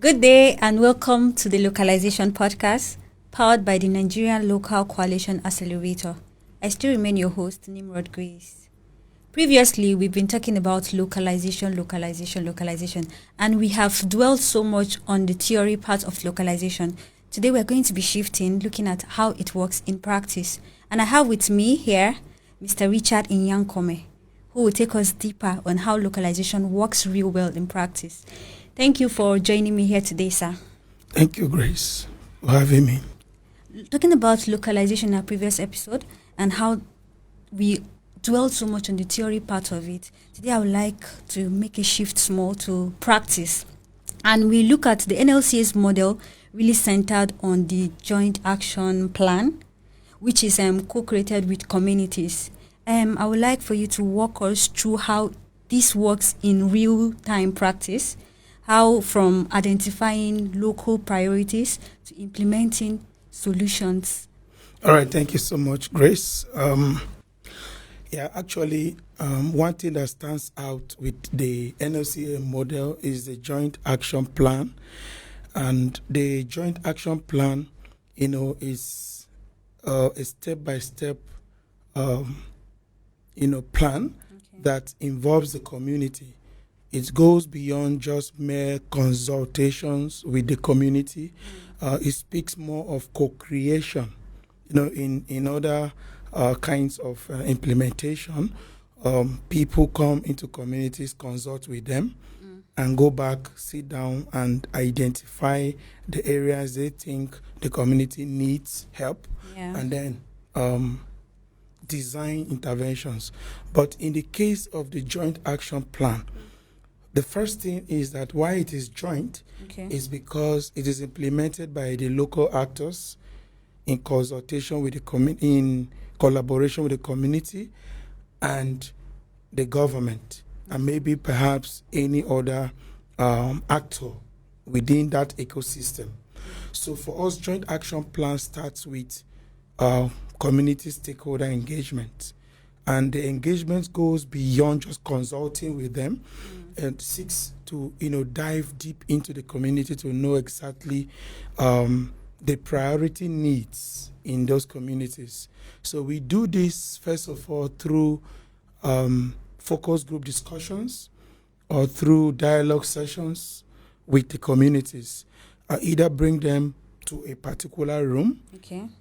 Good day and welcome to the Localization Podcast, powered by the Nigerian Local Coalition Accelerator. I still remain your host, Nimrod Grace. Previously, we've been talking about localization, and we have dwelled so much on the theory part of localization. Today, we're going to be shifting, looking at how it works in practice. And I have with me here Mr. Richard Inyankome, who will take us deeper on how localization works real well in practice. Thank you for joining me here today, sir. Thank you, Grace, for having me. Talking about localization in our previous episode and how we dwelled so much on the theory part of it, today I would like to make a shift small to practice. And we look at the NLCA's model really centered on the joint action plan, which is co-created with communities. I would like for you to walk us through how this works in real-time practice, how from identifying local priorities to implementing solutions. All right, thank you so much, Grace. Actually, one thing that stands out with the NLCA model is the joint action plan. And the joint action plan, is a step-by-step, plan that involves the community. It goes beyond just mere consultations with the community. It speaks more of co-creation. In other kinds of implementation, people come into communities, consult with them, and go back, sit down, and identify the areas they think the community needs help, and then design interventions. But in the case of the joint action plan, the first thing is that why it is joint is because it is implemented by the local actors in consultation with the in collaboration with the community and the government, and maybe perhaps any other actor within that ecosystem. So for us, joint action plan starts with community stakeholder engagement. And the engagement goes beyond just consulting with them and seeks to, dive deep into the community to know exactly the priority needs in those communities. So we do this, first of all, through focus group discussions or through dialogue sessions with the communities. Either bring them to a particular room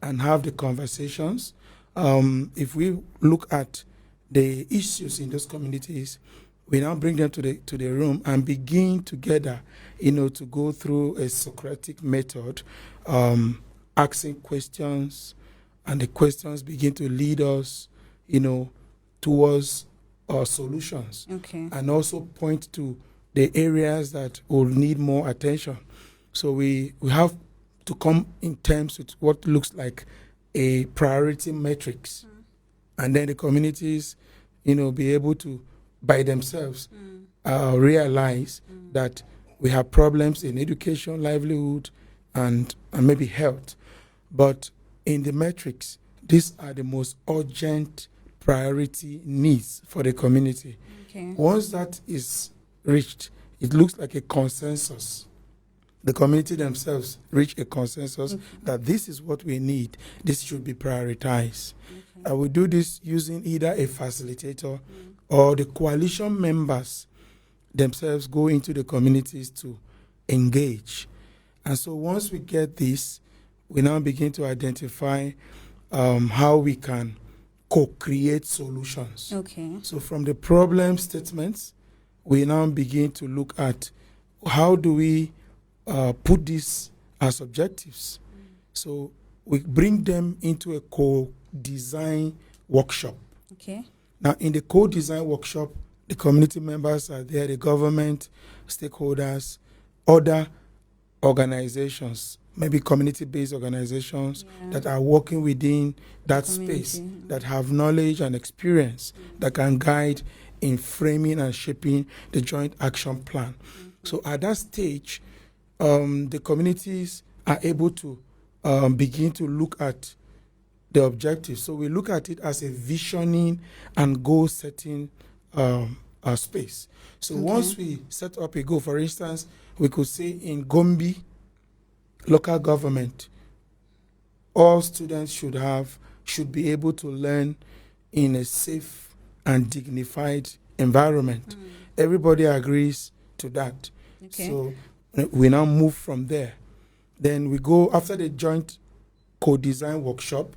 and have the conversations. If we look at the issues in those communities, we now bring them to the room and begin together, to go through a Socratic method, asking questions, and the questions begin to lead us, towards solutions, and also point to the areas that will need more attention. So we have to come in terms with what looks like a priority matrix, and then the communities, be able to, by themselves, realize that we have problems in education, livelihood, and maybe health. But in the matrix, these are the most urgent priority needs for the community. Once that is reached, it looks like a consensus. The community themselves reach a consensus that this is what we need. This should be prioritized. We do this using either a facilitator or the coalition members themselves go into the communities to engage. And so once we get this, we now begin to identify how we can co-create solutions. So from the problem statements, we now begin to look at how do we put this as objectives. So we bring them into a co-design workshop. Now, in the co-design workshop, the community members are there, the government, stakeholders, other organizations, maybe community-based organizations that are working within that space, that have knowledge and experience that can guide in framing and shaping the joint action plan. So at that stage, the communities are able to begin to look at the objectives. So we look at it as a visioning and goal-setting space. So once we set up a goal, for instance, we could say in Gombe local government, all students should be able to learn in a safe and dignified environment. Everybody agrees to that. Okay. So we now move from there. Then we go after the joint co-design workshop.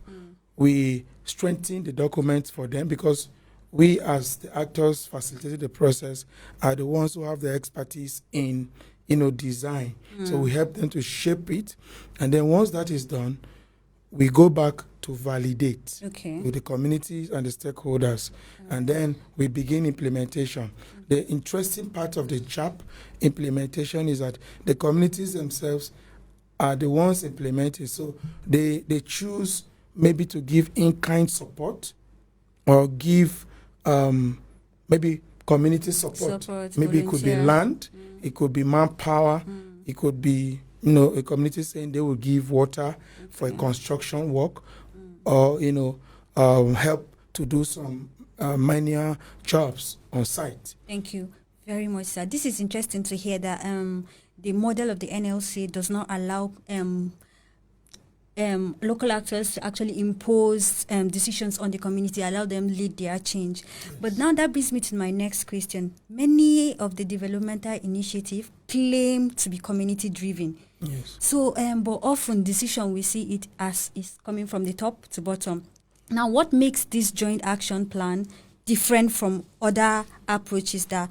We strengthen the documents for them because we as the actors facilitating the process are the ones who have the expertise in design. So we help them to shape it. And then once that is done, we go back to validate with the communities and the stakeholders. And then we begin implementation. The interesting part of the JAP implementation is that the communities themselves are the ones implementing. So they choose maybe to give in-kind support or give maybe community support. Maybe it could be land, it could be manpower, it could be a community saying they will give water for a construction work, or help to do some minor jobs on site. Thank you very much, sir. This is interesting to hear that the model of the NLCA does not allow local actors to actually impose decisions on the community, allow them lead their change. Yes. But now that brings me to my next question. Many of the developmental initiatives claim to be community driven. Yes. So, but often decision we see it as is coming from the top to bottom. Now, what makes this joint action plan different from other approaches that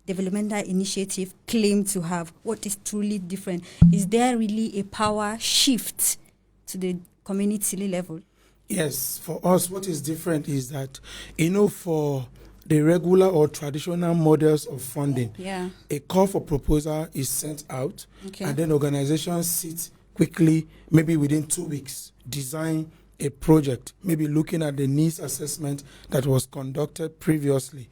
developmental initiative claim to have? What is truly different? Is there really a power shift to the community level? Yes, for us, what is different is that, for the regular or traditional models of funding, a call for proposal is sent out, and then organizations sit quickly, maybe within 2 weeks, design a project, maybe looking at the needs assessment that was conducted previously.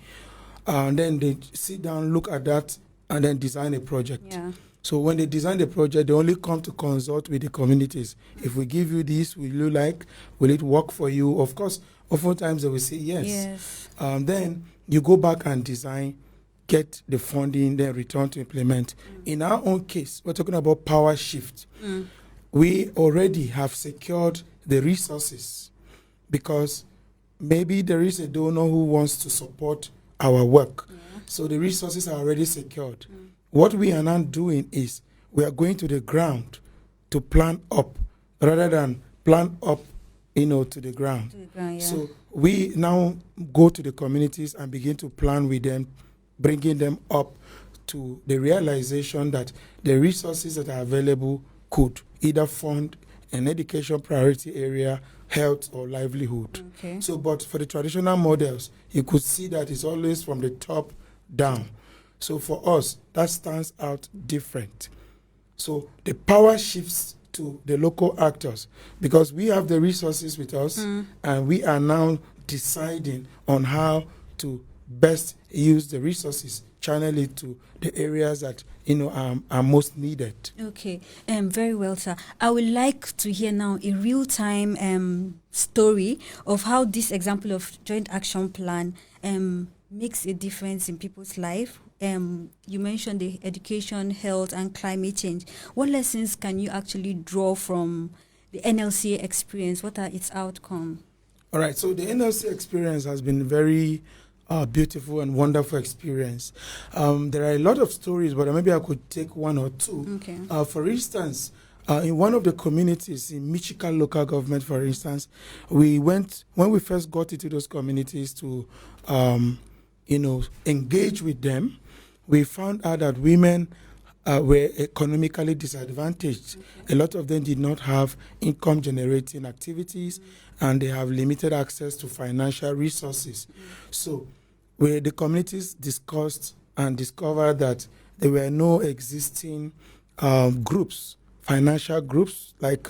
And then they sit down, look at that, and then design a project. Yeah. So when they design the project, they only come to consult with the communities. If we give you this, will it work for you? Of course, oftentimes they will say yes. Then you go back and design, get the funding, then return to implement. In our own case, we're talking about power shift. We already have secured the resources because maybe there is a donor who wants to support our work. So the resources are already secured. What we are now doing is we are going to the ground to plan up rather than plan up, to the ground. So we now go to the communities and begin to plan with them, bringing them up to the realization that the resources that are available could either fund an education priority area, health, or livelihood. So, but for the traditional models, you could see that it's always from the top down. So for us, that stands out different. So the power shifts to the local actors because we have the resources with us and we are now deciding on how to best use the resources, channel it to the areas that are most needed. Okay, very well, sir. I would like to hear now a real-time story of how this example of joint action plan makes a difference in people's life. You mentioned the education, health, and climate change. What lessons can you actually draw from the NLCA experience? What are its outcomes? All right, so the NLCA experience has been very beautiful and wonderful experience. There are a lot of stories, but maybe I could take one or two. Okay. For instance, in one of the communities in Michigan local government, for instance, we went, when we first got into those communities to, engage with them, we found out that women were economically disadvantaged. A lot of them did not have income-generating activities, and they have limited access to financial resources. So the communities discussed and discovered that there were no existing groups, financial groups, like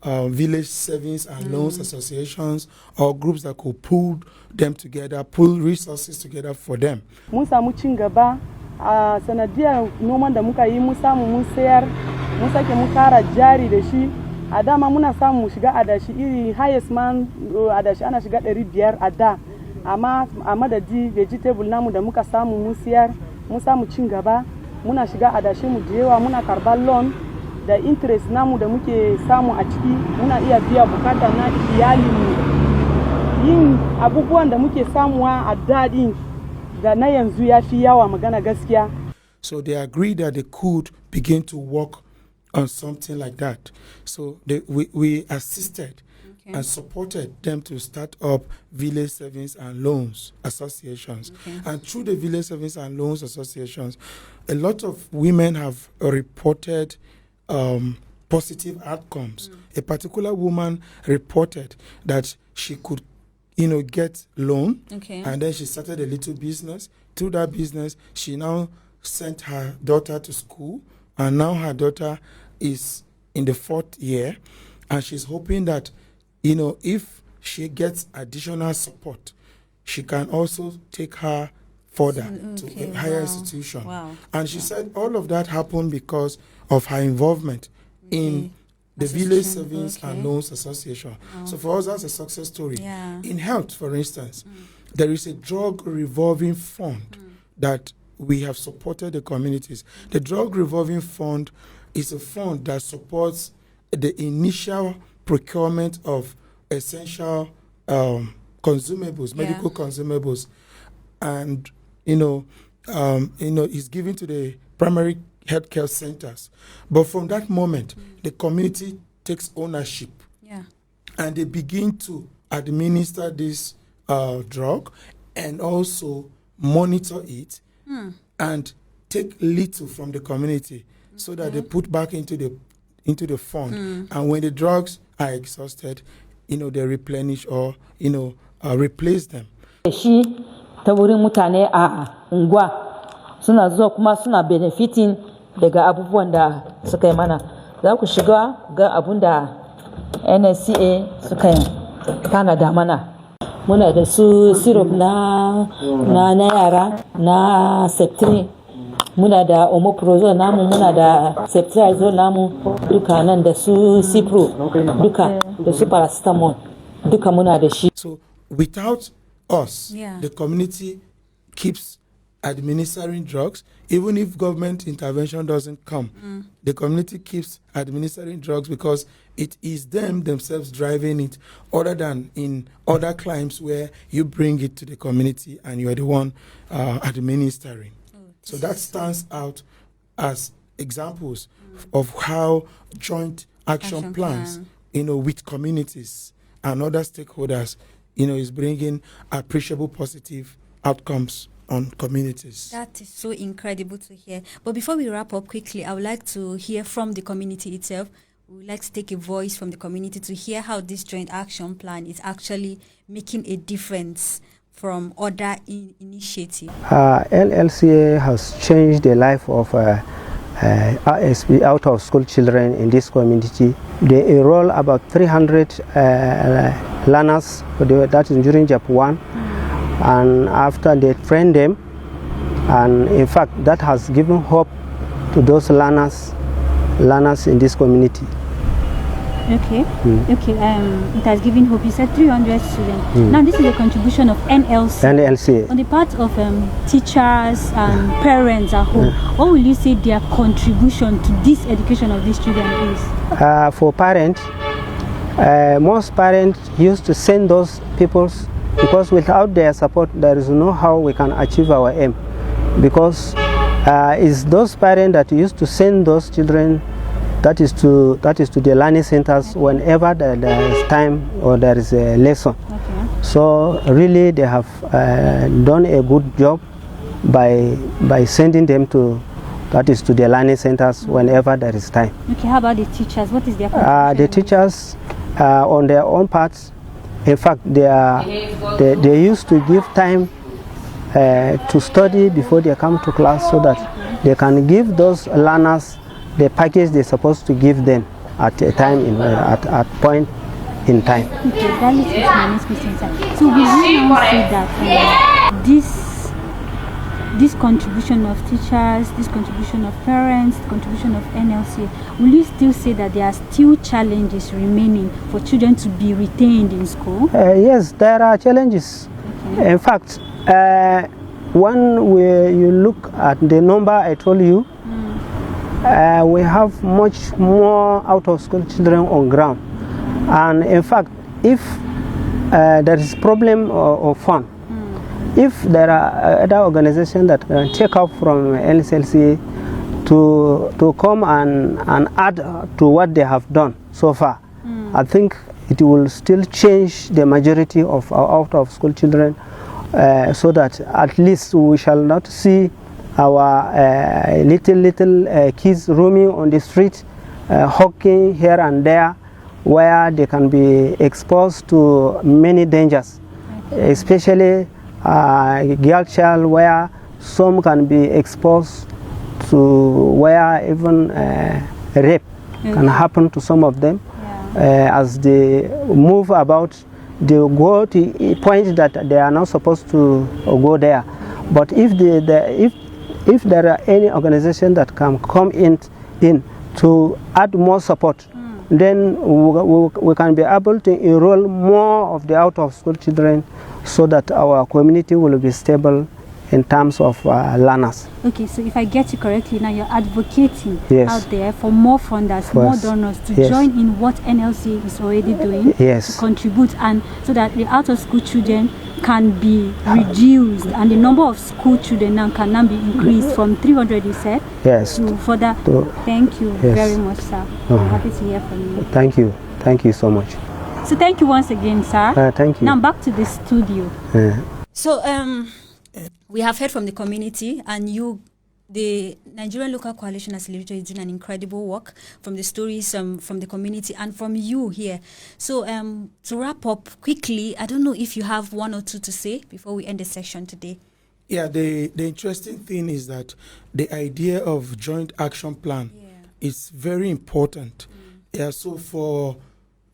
village savings and loans associations, or groups that could pull them together, pull resources together for them. Mun samu cin gaba a sanadiyar noman da muka yi, mun samu mun sayar, mun sake mun kara jari da shi. A dama muna samu mu shiga adashi iri highest man adashi ana shiga 500 a da, amma a madadi vegetable namu da muka samu mun sayar, mun samu cin gaba. muna shiga adashi mu da yawa, muna karɓar loan da interest namu da muke samu a ciki, muna iya biya bukata na iyalinmu. Yin abubuwan da muke samuwa a daɗin da na yanzu ya fi yawa magana gaskiya. So they agreed that they could begin to work on something like that. So we assisted and supported them to start up village savings and loans associations. And through the village savings and loans associations, a lot of women have reported positive outcomes. A particular woman reported that she could, get loan, and then she started a little business. Through that business, she now sent her daughter to school, and now her daughter is in the 4th year, and she's hoping that, if she gets additional support, she can also take her further to a higher institution. And she said all of that happened because of her involvement in the Village Savings and Loans Association. So for us, that's a success story. In health, for instance, there is a drug revolving fund that we have supported the communities. The drug revolving fund is a fund that supports the initial procurement of essential consumables, medical consumables, and is given to the primary healthcare centers. But from that moment, the community takes ownership, and they begin to administer this drug and also monitor it and take little from the community so that they put back into the fund. And when the drugs are exhausted, they replenish or replace them. Shi ta wurin mutane a unguwa suna zuwa kuma suna benefiting daga abubuwan da suka yi mana. Za ku shiga ga abun da NLCA suka yi tanada mana. Muna da su syrup na yara na septrin, muna da omeprazole namu, muna da ceftriaxone namu, duka nan da su cipro, duka da su paracetamol, duka muna da shi. So without us, the community keeps administering drugs. Even if government intervention doesn't come, the community keeps administering drugs because it is them themselves driving it, other than in other climes where you bring it to the community and you are the one administering. So that stands out as examples of how joint action plans, with communities and other stakeholders, is bringing appreciable positive outcomes on communities. That is so incredible to hear. But before we wrap up quickly, I would like to hear from the community itself. We would like to take a voice from the community to hear how this joint action plan is actually making a difference from other initiatives. NLCA has changed the life of RSP, out of school children in this community. They enroll about 300 learners, that is during JAP 1. And after they train them, and in fact that has given hope to those learners in this community. Okay. It has given hope. You said 300 students. Now this is a contribution of NLCA. On the part of teachers and parents at home, what will you say their contribution to this education of these children is? For parents, most parents used to send those people, because without their support there is no how we can achieve our aim, because it's those parents that used to send those children, that is to the learning centers whenever there is time or there is a lesson. So really they have done a good job by sending them to the learning centers whenever there is time. Okay, how about the teachers? What is their contribution? The teachers on their own parts, in fact they used to give time to study before they come to class, so that they can give those learners the package they're supposed to give them at a time at point in time. Okay, that leads to my next question, sir. So will you now say that this contribution of teachers, this contribution of parents, the contribution of NLCA, will you still say that there are still challenges remaining for children to be retained in school? Yes, there are challenges. In fact, when you look at the number I told you, we have much more out-of-school children on ground. And in fact, if there is problem of fund, if there are other organizations that can take up from NLCA to come and add to what they have done so far, I think it will still change the majority of our out-of-school children, so that at least we shall not see our little kids roaming on the street, hawking here and there, where they can be exposed to many dangers, especially girl child, where some can be exposed to where even rape can happen to some of them. As they move about, they go to a point that they are not supposed to go there. But if there are any organization that can come in to add more support, then we can be able to enroll more of the out-of-school children, so that our community will be stable in terms of learners. Okay, so if I get you correctly, now you're advocating Yes. out there for more funders, more donors to Yes. join in what NLCA is already doing, Yes. to contribute, and so that the out-of-school children can be reduced, and the number of school children now can now be increased from 300, you said, Yes. to further. Thank you Yes. very much, sir. I'm happy to hear from you. Thank you so much. So thank you once again, sir. Thank you. Now back to the studio. So we have heard from the community, and the Nigerian Local Coalition Accelerator is doing an incredible work, from the stories from the community and from you here. So to wrap up quickly, I don't know if you have one or two to say before we end the session today. Yeah, the interesting thing is that the idea of joint action plan is very important. Yeah, so for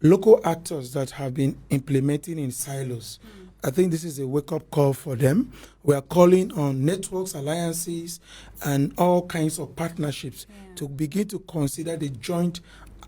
local actors that have been implementing in silos, I think this is a wake-up call for them. We are calling on networks, alliances, and all kinds of partnerships to begin to consider the joint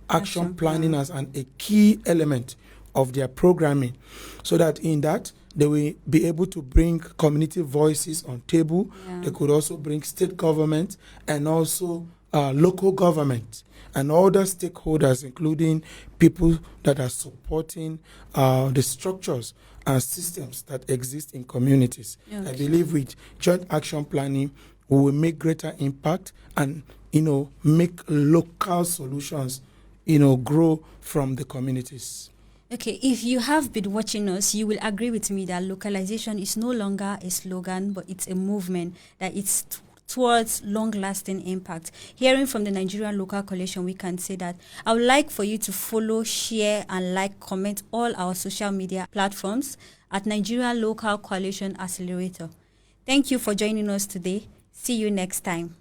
action planning as a key element of their programming, so that in that they will be able to bring community voices on table. They could also bring state government and also local government and other stakeholders, including people that are supporting the structures and systems that exist in communities. I believe with joint action planning, we will make greater impact and, make local solutions, grow from the communities. Okay, if you have been watching us, you will agree with me that localization is no longer a slogan, but it's a movement that it's towards long-lasting impact. Hearing from the Nigerian Local Coalition, we can say that I would like for you to follow, share, and comment all our social media platforms at Nigerian Local Coalition Accelerator. Thank you for joining us today. See you next time.